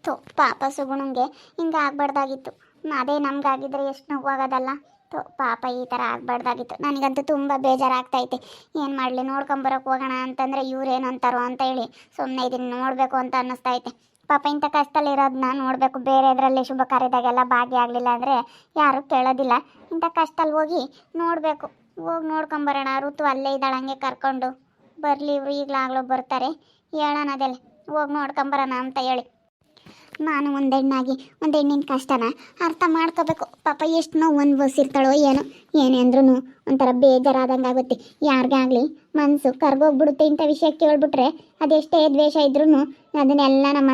ಥು ಪಾಪ ಸುಗುಣಂಗೆ ಹಿಂಗೆ ಆಗ್ಬಾರ್ದಾಗಿತ್ತು. ಅದೇ ನಮ್ಗಾಗಿದ್ರೆ ಎಷ್ಟು ನೋವಾಗೋದಲ್ಲ. ಥು ಪಾಪ ಈ ಥರ ಆಗ್ಬಾರ್ದಾಗಿತ್ತು. ನನಗಂತೂ ತುಂಬ ಬೇಜಾರಾಗ್ತೈತೆ. ಏನು ಮಾಡಲಿ, ನೋಡ್ಕೊಂಬರಕ್ಕೆ ಹೋಗೋಣ ಅಂತಂದರೆ ಇವ್ರೇನು ಅಂತಾರೋ ಅಂತ ಹೇಳಿ ಸುಮ್ಮನೆ ಇದನ್ನು ನೋಡಬೇಕು ಅಂತ ಅನ್ನಿಸ್ತೈತೆ. ಪಾಪ ಇಂಥ ಕಷ್ಟದಲ್ಲಿರೋದನ್ನ ನೋಡಬೇಕು. ಬೇರೆ ಇದರಲ್ಲಿ ಶುಭ ಕಾರ್ಯದಾಗೆಲ್ಲ ಭಾಗಿಯಾಗಲಿಲ್ಲ ಅಂದರೆ ಯಾರೂ ಕೇಳೋದಿಲ್ಲ. ಇಂಥ ಕಷ್ಟದಲ್ಲಿ ಹೋಗಿ ನೋಡಬೇಕು. ಹೋಗಿ ನೋಡ್ಕೊಂಬರೋಣ. ಋತು ಅಲ್ಲೇ ಇದ್ದಾಳೆ, ಹಂಗೆ ಕರ್ಕೊಂಡು ಬರಲಿ. ಇವರು ಈಗಲಾಗಲೂ ಬರ್ತಾರೆ, ಹೇಳೋಣ ಅದೆಲ್ಲ, ಹೋಗಿ ನೋಡ್ಕೊಂಬರೋಣ ಅಂತ ಹೇಳಿ. ನಾನು ಒಂದು ಹೆಣ್ಣಿನ ಕಷ್ಟನ ಅರ್ಥ ಮಾಡ್ಕೋಬೇಕು. ಪಾಪ ಎಷ್ಟು ನೋವು ಅನುಭವಿಸಿರ್ತಾಳೋ ಏನೋ. ಏನೇ ಅಂದ್ರೂ ಒಂಥರ ಬೇಜಾರಾದಂಗೆ ಆಗುತ್ತೆ. ಯಾರಿಗಾಗಲಿ ಮನಸ್ಸು ಕರ್ಗೋಗ್ಬಿಡುತ್ತೆ. ಇಂಥ ವಿಷಯ ಕೇಳ್ಬಿಟ್ರೆ ಅದೆಷ್ಟೇ ದ್ವೇಷ ಇದ್ರೂ ಅದನ್ನೆಲ್ಲ ನಮ್ಮ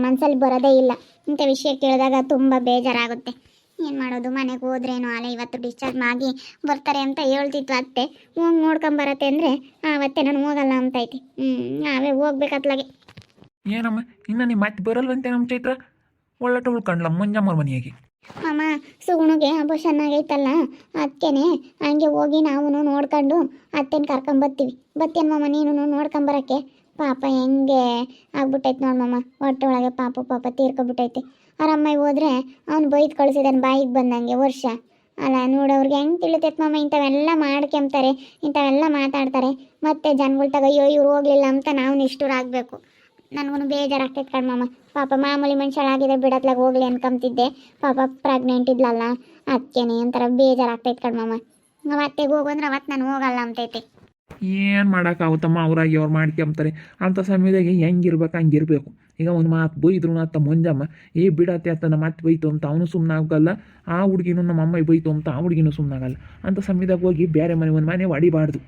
ಮನಸ್ಸಲ್ಲಿ ಬರೋದೇ ಇಲ್ಲ. ಇಂಥ ವಿಷಯ ಕೇಳಿದಾಗ ತುಂಬ ಬೇಜಾರಾಗುತ್ತೆ. ಏನು ಮಾಡೋದು, ಮನೆಗೆ ಹೋದ್ರೇನು ಅಲ್ಲ, ಇವತ್ತು ಡಿಸ್ಚಾರ್ಜ್ ಆಗಿ ಬರ್ತಾರೆ ಅಂತ ಹೇಳ್ತಿತ್ತು ಅತ್ತೆ. ಹೋಗಿ ನೋಡ್ಕೊಂಬರತ್ತೆ ಅಂದರೆ ಆವತ್ತೆ ನಾನು ಹೋಗಲ್ಲ ಅಂತೈತಿ. ನಾವೇ ಹೋಗ್ಬೇಕತ್ಲಾಗೆ. ಏನಮ್ಮ ಇನ್ನು ನಿಮ್ಮ ಮತ್ತೆ ಬರಲ್ವಂತೆ ನಮ್ಮ ಚೈತ್ರ? ಒಳ್ಳಟ ಉಳ್ಕೊಂಡ್ಲ ಮಂಜಮ್ಮರ ಮನೆಯಾಗಿ. ಅಮ್ಮ ಸುಗುಣಿಗೆ ಅಬೋಷನ್ ಆಗೈತಲ್ಲ, ಅದಕ್ಕೇನೆ ಹಂಗೆ ಹೋಗಿ ನಾವು ನೋಡ್ಕೊಂಡು ಅತ್ತೆನ ಕರ್ಕೊಂಬರ್ತೀವಿ. ಬತ್ತೇನಮ್ಮ ನೀನು ನೋಡ್ಕೊಂಬರಕ್ಕೆ? ಪಾಪ ಹೆಂಗೆ ಆಗ್ಬಿಟ್ಟೈತೆ ನೋಡಮ್ಮ, ಹೊಟ್ಟೆ ಒಳಗೆ ಪಾಪ ತೀರ್ಕೊಬಿಟ್ಟೈತೆ. ಆರಮ್ಮಯ್ಯ ಹೋದ್ರೆ ಅವ್ನು ಬೈದು ಕಳಿಸಿದಾನೆ ಬಾಯಿಗೆ ಬಂದಂಗೆ ವರ್ಷ ಅಲ್ಲ. ನೋಡೋವ್ರಿಗೆ ಹೆಂಗೆ ತಿಳಿತೈತೆ ಮಮ್ಮ, ಇಂಥವೆಲ್ಲ ಮಾಡ್ಕೊಂತಾರೆ, ಇಂಥವೆಲ್ಲ ಮಾತಾಡ್ತಾರೆ. ಮತ್ತೆ ಜನಗಳು ತಗೋ ಇವ್ರು ಹೋಗ್ಲಿಲ್ಲ ಅಂತ ನಾವು ನಿಷ್ಠುರಾಗಬೇಕು. ನನಗೂ ಬೇಜಾರಾಗ್ತೈತೆ ಕಣ್ಮಮ್ಮ. ಪಾಪ ಮಾಮೂಲಿ ಮನುಷ್ಯಳಾಗಿದೆ ಬಿಡತ್ಲಾಗ ಹೋಗ್ಲಿ ಅನ್ಕೊಂತಿದ್ದೆ. ಪಾಪ ಪ್ರೆಗ್ನೆಂಟ್ ಇದ್ಲಲ್ಲ, ಅದಕ್ಕೇನೆ ಒಂಥರ ಬೇಜಾರಾಗ್ತೈತೆ ಕಣ್ಮಮ್ಮ. ಅವತ್ತೆಗೆ ಹೋಗಂದ್ರೆ ಅವತ್ತು ನಾನು ಹೋಗಲ್ಲ ಅಂತೈತೆ. ಏನು ಮಾಡೋಕ್ಕಾಗುತ್ತಮ್ಮ, ಅವ್ರಾಗಿ ಅವ್ರು ಮಾಡ್ಕೊಂತಾರೆ. ಅಂಥ ಸಮಯದಾಗೆ ಹೆಂಗಿರ್ಬೇಕು ಹಂಗಿರ್ಬೇಕು. ಈಗ ಒಂದು ಮಾತು ಬೈದ್ರು ಅತ್ತ ಮಂಜಮ್ಮ ಬಿಡತ್ತೆ ಅಂತ ನಮ್ಮ ಮತ್ತೆ ಬೈತು ಅಂತ ಅವನು ಸುಮ್ಮನಾಗಲ್ಲ. ಆ ಹುಡುಗಿನೂ ನಮ್ಮ ಅಮ್ಮ ಬೈತು ಅಂತ ಆ ಹುಡುಗಿನೂ ಸುಮ್ಮನಾಗಲ್ಲ. ಅಂಥ ಸಮಯದಾಗ ಹೋಗಿ ಬೇರೆ ಒಂದು ಮನೆ ಹೊಡಿಬಾರ್ದು.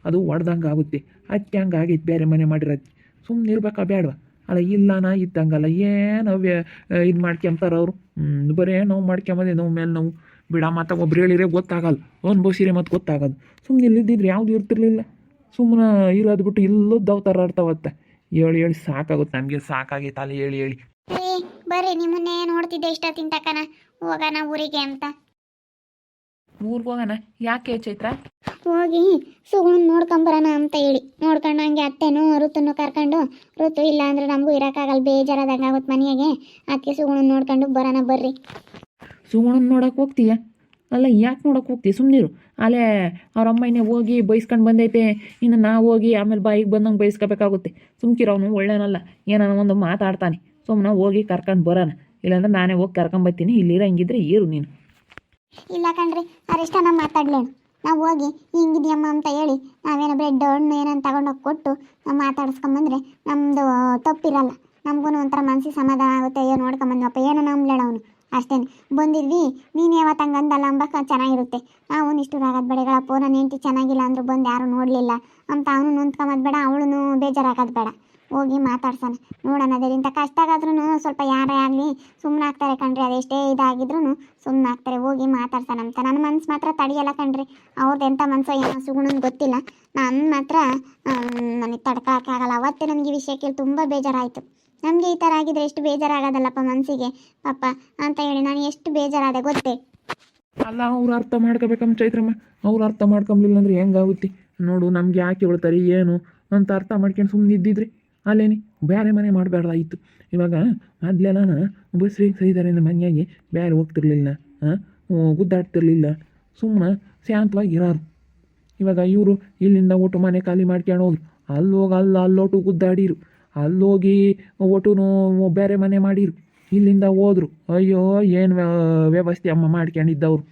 ಅದು ಹೊಡೆದಂಗೆ ಆಗುತ್ತೆ. ಅದಕ್ಕೆ ಹಂಗೆ ಆಗೈತೆ ಬೇರೆ ಮನೆ ಮಾಡಿರೋದು. ಸುಮ್ಮನೆ ಇರ್ಬೇಕಾ ಬೇಡವಾ? ಅಲ್ಲ ಇಲ್ಲನಾ ಇದ್ದಂಗಲ್ಲ, ಏನು ಇದು ಮಾಡ್ಕೊಂತಾರೆ ಅವರು. ಬರೀ ನೋವು ಮಾಡ್ಕೊಂಬಂದೆ, ನೋವು ಮೇಲೆ ನೋವು. ಬಿಡ ಮತ್ತು ಒಬ್ರು ಹೇಳಿದ್ರೆ ಗೊತ್ತಾಗಲ್ಲ, ಅನುಭವಿಸಿರೆ ಮತ್ತು ಗೊತ್ತಾಗೋದು. ಸುಮ್ಮನೆ ಇಲ್ಲಿದ್ದಿದ್ರೆ ಯಾವುದು ಇರ್ತಿರ್ಲಿಲ್ಲ. ಸುಮ್ಮನೆ ಇರೋದು ಬಿಟ್ಟು ಇಲ್ಲದ್ದು ಅವತಾರ ಆಡ್ತಾವತ್ತೆ. ಹೇಳಿ ಸಾಕಾಗುತ್ತೆ ನಮಗೆ. ಸಾಕಾಗೈತೆ ಅಲ್ಲಿ ಹೇಳಿ. ಬರ್ರಿ, ನಿಮ್ಮನ್ನೇ ನೋಡ್ತಿದ್ದೆ ಇಷ್ಟೊತ್ತಿನ ತಕ್ಕನ. ಹೋಗೋಣ ಊರಿಗೆ ಅಂತ. ಊರಿಗೆ ಹೋಗೋಣ? ಯಾಕೆ ಚೈತ್ರ? ಹೋಗಿ ಸುಗುಣ್ ನೋಡ್ಕೊಂಬರೋಣ ಅಂತ ಹೇಳಿ. ನೋಡ್ಕೊಂಡು ಹಂಗೆ ಅತ್ತೆನೂ ಋತುನು ಕರ್ಕೊಂಡು, ಋತು ಇಲ್ಲ ಅಂದ್ರೆ ನಮಗೂ ಇರೋಕ್ಕಾಗಲ್ಲ, ಬೇಜಾರಾದಂಗೆ ಆಗುತ್ತೆ ಮನೆಯಾಗೆ. ಅದಕ್ಕೆ ಸುಗುಣನ್ ನೋಡ್ಕೊಂಡು ಬರೋಣ ಬರ್ರಿ. ಸುಗುಣನ್ ನೋಡೋಕೆ ಹೋಗ್ತೀಯ? ಅಲ್ಲ ಯಾಕೆ ನೋಡೋಕೆ ಹೋಗ್ತೀಯ? ಸುಮ್ಮನಿರು. ಅಲ್ಲೇ ಅವ್ರ ಅಮ್ಮನೇ ಹೋಗಿ ಬೈಸ್ಕೊಂಡು ಬಂದೈತೆ, ಇನ್ನು ನಾವು ಹೋಗಿ ಆಮೇಲೆ ಬಾಯಿಗೆ ಬಂದಂಗೆ ಬೈಸ್ಕೋಬೇಕಾಗುತ್ತೆ. ಸುಮ್ಕಿರೋ, ಅವನು ಒಳ್ಳೆನಲ್ಲ, ಏನಾನ ಒಂದು ಮಾತಾಡ್ತಾನೆ. ಸುಮ್ಮನೆ ಹೋಗಿ ಕರ್ಕೊಂಡು ಬರೋಣ. ಇಲ್ಲಾಂದ್ರೆ ನಾನೇ ಹೋಗಿ ಕರ್ಕೊಂಬರ್ತೀನಿ. ಇಲ್ಲಿರ ಹಂಗಿದ್ರೆ ಇರು ನೀನು. ಇಲ್ಲ ಕಣ್ರಿ, ಅರಿಷ್ಟನ ಮಾತಾಡ್ಲೇನು. ನಾವು ಹೋಗಿ ಹಿಂಗಿದೆಯಮ್ಮ ಅಂತ ಹೇಳಿ ನಾವೇನೋ ಬ್ರೆಡ್ ಹಣ್ಣು ಏನಂತ ತಗೊಂಡೋಗಿ ಕೊಟ್ಟು ನಾವು ಮಾತಾಡಿಸ್ಕೊಂಬಂದ್ರೆ ನಮ್ಮದು ತಪ್ಪಿರಲ್ಲ. ನಮಗೂ ಒಂಥರ ಮನಸ್ಸಿಗೆ ಸಮಾಧಾನ ಆಗುತ್ತೆ. ಅಯ್ಯೋ ನೋಡ್ಕೊಂಬಂದ್ವಪ್ಪ, ಏನೋ ನಂಬ್ಲೇಳ ಅವನು ಅಷ್ಟೇ. ಬಂದಿದ್ವಿ ನೀನು ಯಾವತ್ತು ಹಂಗೆ ಅಂದಲ್ಲ ಅಂಬಕ್ಕ ಚೆನ್ನಾಗಿರುತ್ತೆ. ನಾವು ನಿಷ್ಠುರಾಗೋದು ಬೇಡಗಳಪ್ಪ, ನನ್ನ ಹೆಂಡತಿ ಚೆನ್ನಾಗಿಲ್ಲ ಅಂದರೂ ಬಂದು ಯಾರೂ ನೋಡಲಿಲ್ಲ ಅಂತ ಅವನು ನೊಂದ್ಕೊಂಬದು ಬೇಡ, ಅವಳು ಬೇಜಾರಾಗೋದು ಬೇಡ. ಹೋಗಿ ಮಾತಾಡ್ಸೋಣ, ನೋಡೋಣ. ಅದರಿಂದ ಕಷ್ಟ ಆಗಾದ್ರೂ ಸ್ವಲ್ಪ ಯಾರೇ ಆಗಲಿ ಸುಮ್ಮನಾಗ್ತಾರೆ ಕಣ್ರಿ. ಅದೆಷ್ಟೇ ಇದಾಗಿದ್ರೂ ಸುಮ್ಮನಾಗ್ತಾರೆ. ಹೋಗಿ ಮಾತಾಡ್ಸೋಣ ಅಂತ. ನನ್ನ ಮನ್ಸು ಮಾತ್ರ ತಡೆಯಲ್ಲ ಕಣ್ರಿ. ಅವ್ರದ್ದು ಎಂಥ ಮನಸ್ಸೋ ಏನೋ ಸುಗುಣಂಗೆ ಗೊತ್ತಿಲ್ಲ. ನನ್ನ ಮಾತ್ರ ನನಗೆ ತಡ್ಕೊಳಕ್ಕಾಗಲ್ಲ. ಅವತ್ತೇ ನನಗೆ ಈ ವಿಷಯ ಕೇಳಿ ತುಂಬ ಬೇಜಾರಾಯಿತು. ನಮಗೆ ಈ ಥರ ಆಗಿದ್ರೆ ಎಷ್ಟು ಬೇಜಾರಾಗೋದಲ್ಲಪ್ಪ ಮನಸ್ಸಿಗೆ ಪಾಪ ಅಂತ ಹೇಳಿ ನಾನು ಎಷ್ಟು ಬೇಜಾರಾದೆ ಗೊತ್ತೇ. ಅಲ್ಲ ಅವ್ರು ಅರ್ಥ ಮಾಡ್ಕೋಬೇಕಮ್ಮ ಚೈತ್ರಮ್ಮ. ಅವ್ರು ಅರ್ಥ ಮಾಡ್ಕೊಂಬ್ಲಿಲ್ಲ ಅಂದ್ರೆ ಹೆಂಗಾಗುತ್ತೆ ನೋಡು. ನಮ್ಗೆ ಯಾಕೆ ಹೇಳ್ತಾರೆ ಏನು ಅಂತ ಅರ್ಥ ಮಾಡ್ಕೊಂಡು ಸುಮ್ಮನೆ ಇದ್ದಿದ್ರಿ ಅಲ್ಲೇನಿ ಬೇರೆ ಮನೆ ಮಾಡಬೇಡ್ದಾಯಿತು. ಇವಾಗ ಮೊದಲೆಲ್ಲ ಬಸ್ರಿಗೆ ಸೈದಾರೆ ಮನೆಯಾಗಿ ಬೇರೆ ಹೋಗ್ತಿರ್ಲಿಲ್ಲ, ಗುದ್ದಾಡ್ತಿರ್ಲಿಲ್ಲ, ಸುಮ್ಮನೆ ಶಾಂತವಾಗಿ ಇರೋರು. ಇವಾಗ ಇವರು ಇಲ್ಲಿಂದ ಒಟ್ಟು ಮನೆ ಖಾಲಿ ಮಾಡ್ಕೊಂಡು ಹೋದ್ರು, ಅಲ್ಲೋಗಿ ಅಲ್ಲೋಟು ಗುದ್ದಾಡಿರು, ಅಲ್ಲೋಗಿ ಒಟ್ಟು ಬೇರೆ ಮನೆ ಮಾಡಿರು, ಇಲ್ಲಿಂದ ಹೋದ್ರು. ಅಯ್ಯೋ ಏನು ವ್ಯವಸ್ಥೆ ಅಮ್ಮ ಮಾಡ್ಕೊಂಡಿದ್ದವ್ರು.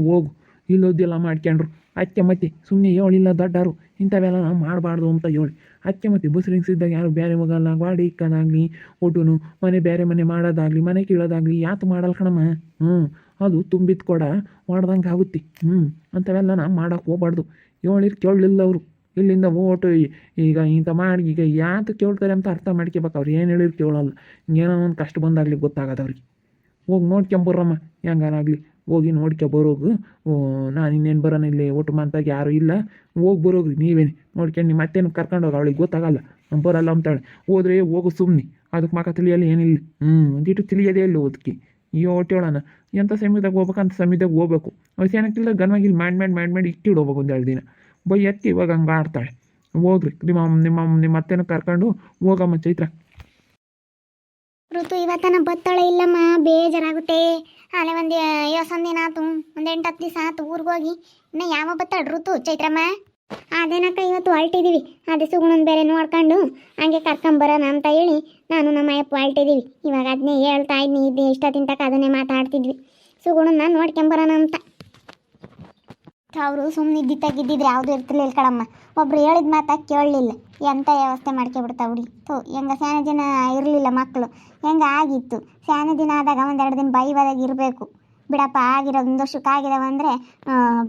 ಹೋಗು ಇಲ್ಲೋದ್ದೆಲ್ಲ ಮಾಡ್ಕೊಂಡ್ರು. ಅದಕ್ಕೆ ಮತ್ತೆ ಸುಮ್ಮನೆ ಹೇಳಿಲ್ಲ ದೊಡ್ಡರು ಇಂಥವೆಲ್ಲ ನಾವು ಮಾಡಬಾರ್ದು ಅಂತ ಹೇಳಿ. ಅದಕ್ಕೆ ಮತ್ತೆ ಬಸ್ರಿಂಗ್ ಸಿದ್ದಾಗ ಯಾರು ಬೇರೆ ಹೋಗಲ್ಲ. ಗಾಡಿ ಇಕ್ಕೋದಾಗಲಿ, ಒಟ್ಟು ಮನೆ ಬೇರೆ ಮನೆ ಮಾಡೋದಾಗಲಿ, ಮನೆ ಕೀಳೋದಾಗಲಿ ಯಾತು ಮಾಡಲ್ಲ ಕಣಮ್ಮ. ಅದು ತುಂಬಿದ ಕೊಡ ಹೊಡ್ದಂಗೆ ಆಗುತ್ತೆ. ಅಂಥವೆಲ್ಲ ನಾವು ಮಾಡೋಕೆ ಹೋಗ್ಬಾರ್ದು. ಹೇಳಿರ್ ಕೇಳಲಿಲ್ಲ ಅವರು. ಇಲ್ಲಿಂದ ಓಟು ಈಗ ಇಂಥ ಮಾಡಿ ಈಗ ಯಾತು ಕೇಳ್ತಾರೆ ಅಂತ ಅರ್ಥ ಮಾಡ್ಕೋಬೇಕು. ಅವ್ರು ಏನು ಹೇಳಿರ್ ಕೇಳಲ್ಲ. ಏನೋ ಒಂದು ಕಷ್ಟ ಬಂದಾಗಲಿ ಗೊತ್ತಾಗೋದು ಅವ್ರಿಗೆ. ಹೋಗಿ ನೋಡ್ಕೊಂಬರ್ರಮ್ಮ, ಹೆಂಗಾನಾಗಲಿ ಹೋಗಿ ನೋಡ್ಕೊಬರೋಗು. ನಾನು ಇನ್ನೇನು ಬರೋಣ, ಇಲ್ಲಿ ಒಟ್ಟು ಮಂತಾಗ ಯಾರೂ ಇಲ್ಲ, ಹೋಗಿ ಬರೋಗ್ರಿ ನೀವೇನು ನೋಡ್ಕೊಂಡು. ನಿಮ್ಮ ಮತ್ತೇನು ಕರ್ಕೊಂಡು ಹೋಗಿ, ಅವಳಿಗೆ ಗೊತ್ತಾಗಲ್ಲ ಬರೋಲ್ಲ ಅಂತಾಳೆ. ಹೋದ್ರೆ ಹೋಗು ಸುಮ್ಮನೆ, ಅದಕ್ಕೆ ಮಕ್ಕ ತಿಳಿಯಲ್ಲ ಏನಿಲ್ಲ. ಒಂದಿಟ್ಟು ತಿಳಿಯೋದೇ ಇಲ್ಲ ಓದಕ್ಕೆ. ಈ ಹೊಟ್ಟೆಳೋಣ ಎಂಥ ಸಮಯದಾಗ ಹೋಗ್ಬೇಕಂತ ಸಮಯದಾಗ ಹೋಗ್ಬೇಕು. ಅವ್ರು ಏನಕ್ಕಿಲ್ಲ ಗನ್ವಾಗಿಲ್ಲಿ ಮಾಡಿ ಇಟ್ಟಿಡು ಹೋಗ್ಬೇಕು ಒಂದು 2 ದಿನ. ಎತ್ತಿ ಇವಾಗ ಹಂಗೆ ಆಡ್ತಾಳೆ. ಹೋಗ್ರಿ ನಿಮ್ಮ ಅತ್ತೆನ ಕರ್ಕೊಂಡು ಹೋಗಮ್ಮ ಚೈತ್ರ. ಋತು ಇವತ್ತನ ಬತ್ತಾಳೆ ಇಲ್ಲಮ್ಮ, ಬೇಜಾರಾಗುತ್ತೆ. ಅಲ್ಲೇ ಒಂದು ಯೋಸೊಂದು ದಿನ ಆತು, ಒಂದು 8-10 ದಿವಸ ಆತು ಊರಿಗೆ ಹೋಗಿ. ಇನ್ನು ಯಾವ ಬತ್ತಾಳೆ ಋತು ಚೈತ್ರಮ್ಮ? ಅದೇನಕ್ಕ ಇವತ್ತು ಹೊರಟಿದ್ದೀವಿ. ಅದೇ ಸುಗುಣನ್ ಬೇರೆ ನೋಡ್ಕೊಂಡು ಹಂಗೆ ಕರ್ಕೊಂಬರೋಣ ಅಂತ ಹೇಳಿ ನಾನು ನಮ್ಮ ಅಯ್ಯಪ್ಪ ಹೊರಟಿದ್ದೀವಿ. ಇವಾಗ ಅದನ್ನೇ ಹೇಳ್ತಾ ಇದ್ನಿ, ಇಷ್ಟೊತ್ತಿನ ತನಕ ಅದನ್ನೇ ಮಾತಾಡ್ತಿದ್ವಿ. ಸುಗುಣನ್ನ ನೋಡ್ಕೊಂಬರೋಣ ಅಂತ. ಅವರು ಸುಮ್ಮನೆ ಇದ್ದಿದ್ದಾಗಿದ್ದಿದ್ರೆ ಯಾವುದೂ ಇರ್ತಿರ್ಲಿಲ್ಲ ಕಣಮ್ಮ. ಒಬ್ರು ಹೇಳಿದ ಮಾತಾ ಕೇಳಲಿಲ್ಲ, ಎಂಥ ವ್ಯವಸ್ಥೆ ಮಾಡ್ಕೊಬಿಡ್ತಾವೆ ಹುಡುಗಿ. ಹೆಂಗ ಸ್ಯಾನ ದಿನ ಇರಲಿಲ್ಲ ಮಕ್ಕಳು, ಹೆಂಗೆ ಆಗಿತ್ತು. ಸ್ಯಾನ ದಿನ ಆದಾಗ 1-2 ದಿನ ಬೈವಾದಾಗ ಇರಬೇಕು. ಬಿಡಪ್ಪ ಆಗಿರೋದು 1 ವರ್ಷಕ್ಕೆ ಆಗಿದಾವ ಅಂದರೆ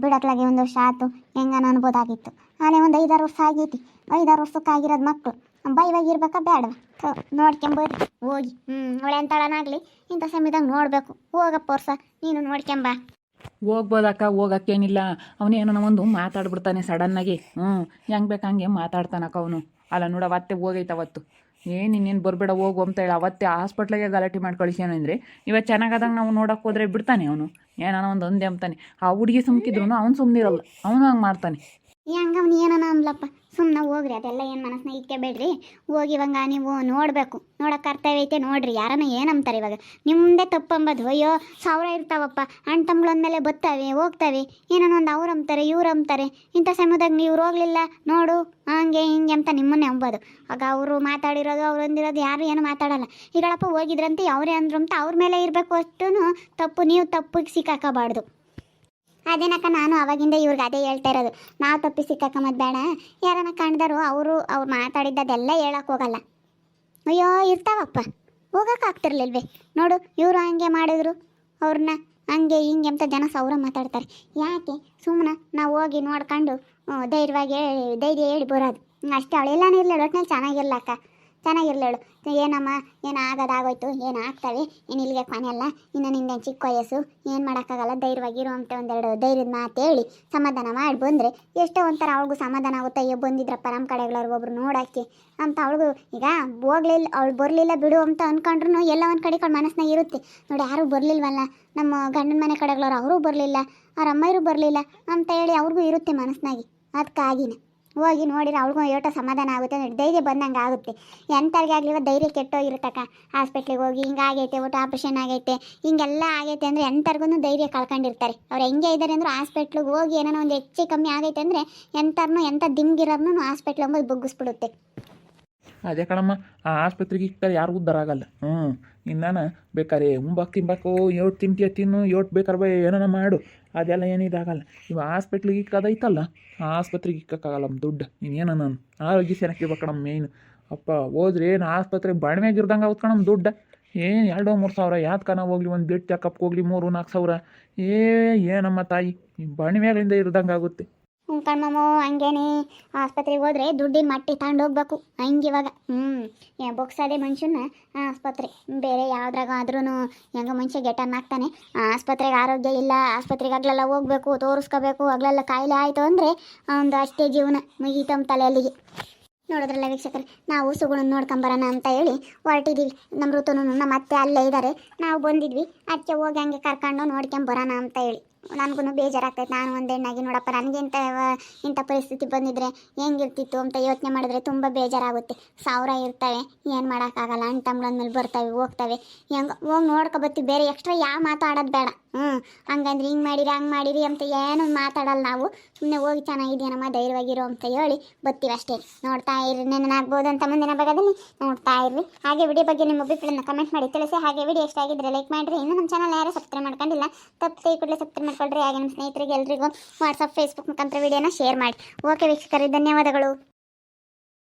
ಬಿಡಕ್ಲಾಗೆ 1 ವರ್ಷ ಆಯ್ತು, ಹೆಂಗನ ಅನ್ಬೋದಾಗಿತ್ತು. ಆಲೇ ಒಂದು 5-6 ವರ್ಷ ಆಗೈತಿ. 5-6 ವರ್ಷಕ್ಕೆ ಆಗಿರೋದು ಮಕ್ಕಳು ಬೈವಾಗ ಇರ್ಬೇಕಾ ಬೇಡವಾ? ನೋಡ್ಕೊಂಬೋದು ಹೋಗಿ. ಒಳ್ಳೆ ಅಂತಳನಾಗಲಿ ಇಂಥ ಸಮಯದಾಗ ನೋಡಬೇಕು. ಹೋಗಪ್ಪ ವರ್ಷ ನೀನು ನೋಡ್ಕೊಂಬ. ಹೋಗ್ಬೋದಕ್ಕ, ಹೋಗಕ್ಕೇನಿಲ್ಲ. ಅವನೇನೋ ಒಂದು ಮಾತಾಡ್ಬಿಡ್ತಾನೆ ಸಡನ್ನಾಗಿ. ಹೆಂಗೆ ಬೇಕು ಹಂಗೆ ಮಾತಾಡ್ತಾನಕ್ಕ ಅವನು. ಅಲ್ಲ ನೋಡು, ಅವತ್ತೇ ಹೋಗೈತೆ ಅವತ್ತು. ಇನ್ನೇನು ಬರಬೇಡ ಹೋಗು ಅಂತ ಹೇಳಿ ಅವತ್ತೇ ಹಾಸ್ಪಿಟ್ಲಿಗೆ ಗಲಾಟೆ ಮಾಡಿ ಕಳಿಸ್ಯಾನಂದ್ರೆ ಇವತ್ತು ಚೆನ್ನಾಗದಂಗೆ ನಾವು ನೋಡೋಕೆ ಹೋದ್ರೆ ಬಿಡ್ತಾನೆ ಅವನು. ಏನೋ ಒಂದೇ ಅಂತಾನೆ. ಆ ಹುಡುಗಿ ಸುಮ್ಕಿದ್ರು ಅವ್ನು ಸುಮ್ಮನಿರಲ್ಲ, ಅವನು ಹಂಗೆ ಮಾಡ್ತಾನೆ. ಹೆಂಗೆ ಅವ್ನು ಏನನ ಅನ್ಲಪ್ಪ, ಸುಮ್ಮನೆ ಹೋಗ್ರಿ. ಅದೆಲ್ಲ ಏನು ಮನಸ್ಸನ್ನ ಇಕ್ಕೋಬೇಡ್ರಿ. ಹೋಗಿ ಇವಾಗ ನೀವು ನೋಡಬೇಕು, ನೋಡೋ ಕರ್ತವ್ಯ ಐತೆ ನೋಡ್ರಿ. ಯಾರನ್ನ ಏನಂತಾರೆ ಇವಾಗ ನಿಮ್ಮದೇ ತಪ್ಪಂಬದು. ಅಯ್ಯೋ 1000 ಇರ್ತಾವಪ್ಪ, ಅಣ್ಣ ತಮ್ಗಳಂದಮೇಲೆ ಬರ್ತವೆ ಹೋಗ್ತವೆ, ಏನೋ ಒಂದು ಅವ್ರು ಅಂತಾರೆ ಇವ್ರು ಅಂತಾರೆ. ಇಂಥ ಸಮಯದಾಗ ನೀವು ಹೋಗ್ಲಿಲ್ಲ ನೋಡು ಹಂಗೆ ಹಿಂಗೆ ಅಂತ ನಿಮ್ಮನ್ನೇ ಅಂಬೋದು. ಆಗ ಅವರು ಮಾತಾಡಿರೋದು ಅವ್ರು ಅಂದಿರೋದು ಯಾರು ಏನು ಮಾತಾಡಲ್ಲ. ಈಗಳಪ್ಪ ಹೋಗಿದ್ರಂತೆ ಅವರೇ ಅಂದ್ರು ಅಂತ ಅವ್ರ ಮೇಲೆ ಇರಬೇಕು. ಅಷ್ಟು ತಪ್ಪು ನೀವು ತಪ್ಪಿಗೆ ಸಿಕ್ಕಾಕಬಾರ್ದು. ಅದೇನಕ್ಕ ನಾನು ಅವಾಗಿಂದ ಇವ್ರಿಗೆ ಅದೇ ಹೇಳ್ತಾ ಇರೋದು. ನಾವು ತಪ್ಪಿ ಸಿಕ್ಕಾಕಮ್ಮದು ಬೇಡ. ಯಾರನ್ನ ಕಂಡ್ದಾರು ಅವ್ರು ಮಾತಾಡಿದ್ದದೆಲ್ಲ ಹೇಳಕ್ಕೆ ಹೋಗಲ್ಲ. ಅಯ್ಯೋ ಇರ್ತಾವಪ್ಪ, ಹೋಗೋಕ್ಕಾಗ್ತಿರ್ಲಿಲ್ವೇ ನೋಡು. ಇವರು ಹಂಗೆ ಮಾಡಿದ್ರು, ಅವ್ರನ್ನ ಹಂಗೆ ಹಿಂಗೆ ಅಂತ ಜನ ಸಾವಿರ ಮಾತಾಡ್ತಾರೆ. ಯಾಕೆ ಸುಮ್ಮನೆ ನಾವು ಹೋಗಿ ನೋಡ್ಕೊಂಡು ಧೈರ್ಯ ಹೇಳಿ ಬರೋದು ಅಷ್ಟೇ. ಅವಳೆಲ್ಲಾನು ಇರಲಿಲ್ಲ, ಒಟ್ಟಿನಲ್ಲಿ ಚೆನ್ನಾಗಿರ್ಲಕ್ಕ, ಚೆನ್ನಾಗಿರ್ಲೇಳು. ಏನಮ್ಮ ಏನು ಆಗೋದಾಗೋಯ್ತು, ಏನು ಆಗ್ತವೆ, ಏನು ಇಲ್ಲಿಗೆ ಕೊನೆಯಲ್ಲ, ಇನ್ನು ನಿಂದೆ ಚಿಕ್ಕ ವಯಸ್ಸು, ಏನು ಮಾಡೋಕ್ಕಾಗಲ್ಲ, ಧೈರ್ಯವಾಗಿರೋ ಅಂತ 1-2 ಧೈರ್ಯದ ಮಾತು ಹೇಳಿ ಸಮಾಧಾನ ಮಾಡಿ ಬಂದರೆ ಎಷ್ಟೋ ಒಂಥರ ಅವಳಿಗೂ ಸಮಾಧಾನ ಆಗುತ್ತೆ. ಅಯ್ಯೋ ಬಂದಿದ್ರಪ್ಪ ನಮ್ಮ ಕಡೆಗಳವ್ರು ಒಬ್ರು ನೋಡೋಕ್ಕೆ ಅಂತ ಅವಳಿಗೂ. ಈಗ ಹೋಗ್ಲಿಲ್ಲ, ಅವಳು ಬರಲಿಲ್ಲ ಬಿಡು ಅಂತ ಅಂದ್ಕೊಂಡ್ರು ಎಲ್ಲ ಒಂದು ಕಡೆ ಮನಸ್ಸಿನಾಗ ಇರುತ್ತೆ ನೋಡಿ. ಯಾರೂ ಬರಲಿಲ್ವಲ್ಲ ನಮ್ಮ ಗಂಡನ ಮನೆ ಕಡೆಗಳವ್ರು, ಅವರೂ ಬರಲಿಲ್ಲ, ಅವ್ರ ಅಮ್ಮಯ್ಯರು ಬರಲಿಲ್ಲ ಅಂತ ಹೇಳಿ ಅವ್ರಿಗೂ ಇರುತ್ತೆ ಮನಸ್ಸಿನಾಗಿ. ಅದಕ್ಕಾಗಿನ ಹೋಗಿ ನೋಡಿದ್ರೆ ಅವ್ಳಿಗೂ ಏಟೋ ಸಮಾಧಾನ ಆಗುತ್ತೆ ನೋಡಿ, ಧೈರ್ಯ ಬಂದಂಗೆ ಆಗುತ್ತೆ. ಎಂಥವ್ರಿಗೆ ಆಗಲಿವ ಧೈರ್ಯ ಕೆಟ್ಟೋಗಿರುತ್ತಕ್ಕ. ಹಾಸ್ಪಿಟ್ಲಿಗೆ ಹೋಗಿ ಹಿಂಗಾಗೈತೆ, ಒಟ್ಟು ಆಪ್ರೇಷನ್ ಆಗೈತೆ, ಹಿಂಗೆಲ್ಲ ಆಗೈತೆ ಅಂದರೆ ಎಂಥರ್ಗೂ ಧೈರ್ಯ ಕಳ್ಕೊಂಡಿರ್ತಾರೆ. ಅವ್ರು ಹೆಂಗೆ ಇದ್ದಾರೆ ಅಂದ್ರೆ ಹಾಸ್ಪಿಟ್ಲಿಗೆ ಹೋಗಿ ಏನೋ ಒಂದು ಹೆಚ್ಚು ಕಮ್ಮಿ ಆಗೈತೆ ಅಂದರೆ ಎಂಥ ದಿಂಗಿರೋರ್ನು ಹಾಸ್ಪಿಟ್ಲ್ ಅಂಬೋದು ಬಗ್ಗಿಸ್ಬಿಡುತ್ತೆ. ಅದೇ ಕಣಮ್ಮ, ಆ ಆಸ್ಪತ್ರೆಗೆ ಇಕ್ತಾರೆ ಯಾರು ಉದ್ಧಾರ ಆಗಲ್ಲ. ಇನ್ನಾನ ಬೇಕಾರೆ ತಿಂಬಾಕು ಯೋಟ್ ತಿಂತೀಯ ತಿನ್ನು, ಯೋಟ್ ಬೇಕಾರೆ ಬೈ ಏನಾನ ಮಾಡು, ಅದೆಲ್ಲ ಏನಿದಾಗಲ್ಲ. ಇವು ಹಾಸ್ಪಿಟ್ಲಿಗೆ ಇಕ್ಕದೈತಲ್ಲ, ಆ ಆಸ್ಪತ್ರೆಗೆ ಇಕ್ಕೋಕ್ಕಾಗಲ್ಲ ದುಡ್ಡು. ಇನ್ನೇನ ನಾನು ಆರೋಗ್ಯ ಸೇನಕ್ಕೆ ಕಣಮ್ಮ ಮೇಯ್ನು. ಅಪ್ಪ ಹೋದ್ರೆ ಏನು ಆಸ್ಪತ್ರೆಗೆ ಬಾಣ್ಮ್ಯಾಗಿರ್ದಂಗೆ ಆಗುತ್ತೆ ಕಣಮ್ಮ ದುಡ್ಡು. ಏನು 2-3 ಸಾವಿರ ಯಾತ್ಕನ ಹೋಗ್ಲಿ, ಒಂದು ಬ್ಲಡ್ ಚೆಕಪ್ಗೆ ಹೋಗ್ಲಿ 3-4 ಸಾವಿರ. ಏನಮ್ಮ ತಾಯಿ, ಬಾಣ್ಮ್ಯಾಗಳಿಂದ ಇರ್ದಂಗೆ ಆಗುತ್ತೆ. ಕಣ್ಮಮ್ಮ ಹಂಗೇನೆ ಆಸ್ಪತ್ರೆಗೆ ಹೋದ್ರೆ ದುಡ್ಡಿನ ಮಟ್ಟಿ ತಗೊಂಡು ಹೋಗ್ಬೇಕು. ಹಂಗಿವಾಗ ಬೊಕ್ಸದೇ ಮನುಷ್ಯನ ಆಸ್ಪತ್ರೆ. ಬೇರೆ ಯಾವ್ದ್ರಾಗ ಆದ್ರೂ ಹೆಂಗ ಮನುಷ್ಯ ಗೆಟನ್ನಾಗ್ತಾನೆ. ಆಸ್ಪತ್ರೆಗೆ ಆರೋಗ್ಯ ಇಲ್ಲ, ಆಸ್ಪತ್ರೆಗೆ ಆಗ್ಲೆಲ್ಲ ಹೋಗ್ಬೇಕು, ತೋರಿಸ್ಕೋಬೇಕು, ಆಗ್ಲೆಲ್ಲ ಕಾಯಿಲೆ ಆಯಿತು ಅಂದರೆ ಒಂದು ಅಷ್ಟೇ ಜೀವನ ಮುಗೀತಮ್ಮ ತಲೆಯಲ್ಲಿಗೆ. ನೋಡಿದ್ರಲ್ಲ ವೀಕ್ಷಕರೇ, ನಾವು ಸುಗುಣನ ನೋಡ್ಕೊಂಬರೋಣ ಅಂತ ಹೇಳಿ ಹೊರಟಿದ್ದೀವಿ. ನಮ್ಮ ಋತುನು ನಮ್ಮ ಅತ್ತೆ ಅಲ್ಲೇ ಇದ್ದಾರೆ, ನಾವು ಬಂದಿದ್ವಿ. ಅದಕ್ಕೆ ಹೋಗಿ ಹಂಗೆ ಕರ್ಕೊಂಡು ನೋಡ್ಕೊಂಬರೋಣ ಅಂತ ಹೇಳಿ. ನನಗೂ ಬೇಜಾರಾಗ್ತೈತೆ. ನಾನು ಒಂದು ಹೆಣ್ಣಾಗಿ ನೋಡಪ್ಪ, ನನಗೆ ಇಂಥ ಪರಿಸ್ಥಿತಿ ಬಂದಿದ್ರೆ ಹೆಂಗಿರ್ತಿತ್ತು ಅಂತ ಯೋಚನೆ ಮಾಡಿದ್ರೆ ತುಂಬ ಬೇಜಾರಾಗುತ್ತೆ. 1000 ಇರ್ತವೆ, ಏನು ಮಾಡೋಕ್ಕಾಗಲ್ಲ. ಅಣ್ಣ ತಮ್ಮಗಳಂದ್ಮೇಲೆ ಬರ್ತವೆ ಹೋಗ್ತವೆ, ಹೆಂಗೆ ಹೋಗಿ ನೋಡ್ಕೊಬತ್ತೀವಿ. ಬೇರೆ ಎಕ್ಸ್ಟ್ರಾ ಯಾವ ಮಾತಾಡೋದು ಬೇಡ. ಹಂಗಂದ್ರೆ ಹಿಂಗೆ ಮಾಡಿರಿ ಹಂಗೆ ಮಾಡಿರಿ ಅಂತ ಏನು ಮಾತಾಡಲ್ಲ ನಾವು. ಸುಮ್ಮನೆ ಹೋಗಿ ಚೆನ್ನಾಗಿದೆಯೇನಮ್ಮ ಧೈರ್ಯವಾಗಿರೋ ಅಂತ ಹೇಳಿ ಬರ್ತೀವಿ ಅಷ್ಟೇ. ನೋಡ್ತಾ ಇರ್ರಿ, ನೆನನಾಗ್ಬೋದು ಅಂತ ಮುಂದಿನ ಭಾಗದಲ್ಲಿ ನೋಡ್ತಾ ಇರ್ರಿ. ಹಾಗೆ ವಿಡಿಯೋ ಬಗ್ಗೆ ನಿಮ್ಮ ಅಭಿಪ್ರಾಯನ ಕಮೆಂಟ್ ಮಾಡಿ ತಿಳಿಸಿ. ಹಾಗೆ ವಿಡಿಯೋ ಇಷ್ಟ ಆಗಿದ್ರೆ ಲೈಕ್ ಮಾಡಿರಿ. ಇನ್ನು ನಮ್ಮ ಚಾನಲ್ ಯಾರು ಸಬ್ಸ್ಕ್ರೈಬ್ ಮಾಡ್ಕೊಂಡಿಲ್ಲ, ತಪ್ಪದೆ ಈ ಕೂಡಲೇ ಸಬ್ಸ್ಕ್ರೈಬ್ ಮಾಡ್ಕೊಳ್ರಿ. ಹಾಗೆ ನಮ್ಮ ಸ್ನೇಹಿತರಿಗೆ ಎಲ್ರಿಗೂ ವಾಟ್ಸಪ್ ಫೇಸ್ಬುಕ್ ಮುಖಾಂತರ ವಿಡಿಯೋನ ಶೇರ್ ಮಾಡಿ. ಓಕೆ ವೀಕ್ಷಕರೇ, ಧನ್ಯವಾದಗಳು.